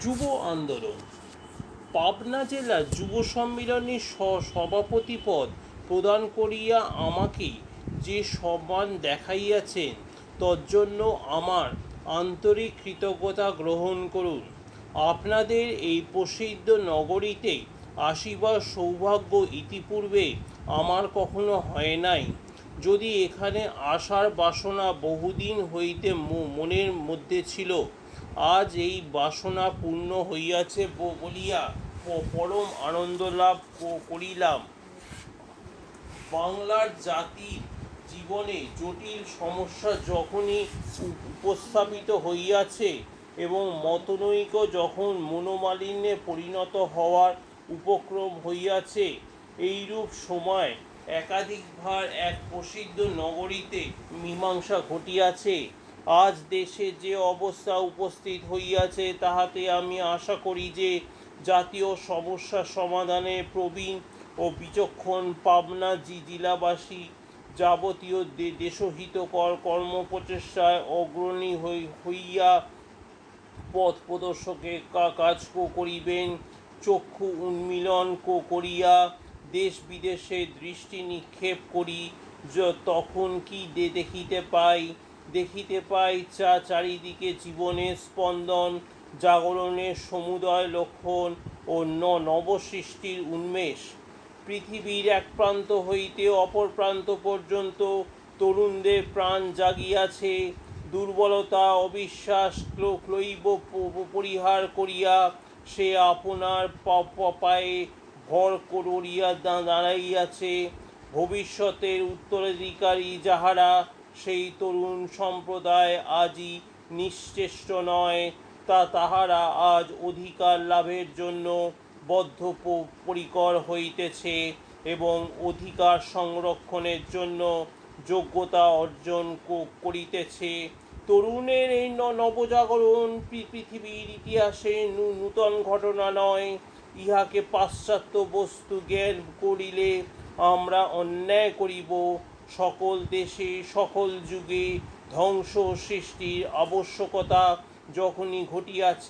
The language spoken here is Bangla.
যুব আন্দোলন। পাবনা জেলা যুব সম্মিলনীর সভাপতি পদ প্রদান করিয়া আমাকে যে সম্মান দেখাইয়াছেন তজ্জন্য আমার আন্তরিক কৃতজ্ঞতা গ্রহণ করুন। আপনাদের এই প্রসিদ্ধ নগরীতে আসিবার সৌভাগ্য ইতিপূর্বে আমার কখনো হয় নাই। যদি এখানে আসার বাসনা বহুদিন হইতে মনের মধ্যে ছিল, আজ এই বাসনা পূর্ণ হইয়াছে বলিয়া পরম আনন্দ লাভ করিলাম। বাংলার জাতির জীবনে জটিল সমস্যা যখনই উপস্থাপিত হইয়াছে এবং মতনৈক্য যখন মনোমালিন্যে পরিণত হওয়ার উপক্রম হইয়াছে, এইরূপ সময় একাধিকবার এক প্রসিদ্ধ নগরীতে মীমাংসা ঘটিয়াছে। আজ দেশে যে অবস্থা উপস্থিত হইয়াছে তাহাতে আমি আশা করি যে জাতীয় সমস্যা সমাধানে প্রবীণ ও বিচক্ষণ পাবনা জেলাবাসী যাবতীয় দেশহিতকর কর্মপ্রচেষ্টায় অগ্রণী হইয়া পথ প্রদর্শকের কাজ করিবেন। চক্ষু উন্মীলন করিয়া দেশ বিদেশে দৃষ্টি নিক্ষেপ করি, তখন কি দেখিতে পাই চারিদিকে জীবনের স্পন্দন, জাগরণের সমুদয় লক্ষণ ও নবসৃষ্টির উন্মেষ। পৃথিবীর এক প্রান্ত হইতে অপর প্রান্ত পর্যন্ত তরুণদের প্রাণ জাগিয়াছে। দুর্বলতা অবিশ্বাস ক্লৈব পরিহার করিয়া সে আপনার পায়ে ভর করিয়া দাঁড়াইয়াছে। ভবিষ্যতের উত্তরাধিকারী যাহারা, সেই তরুণ সম্প্রদায় আজই নিশ্চেষ্ট নয়, তাহারা আজ অধিকার লাভের জন্য বদ্ধপরিকর হইতেছে এবং অধিকার সংরক্ষণের জন্য যোগ্যতা অর্জন করিতেছে। তরুণের এই নবজাগরণ পৃথিবীর ইতিহাসে নূতন ঘটনা নয়। ইহাকে পাশ্চাত্য বস্তু জ্ঞান করিলে আমরা অন্যায় করিব। সকল দেশে সকল যুগে ধ্বংস সৃষ্টির আবশ্যকতা যখনই ঘটিয়াছে,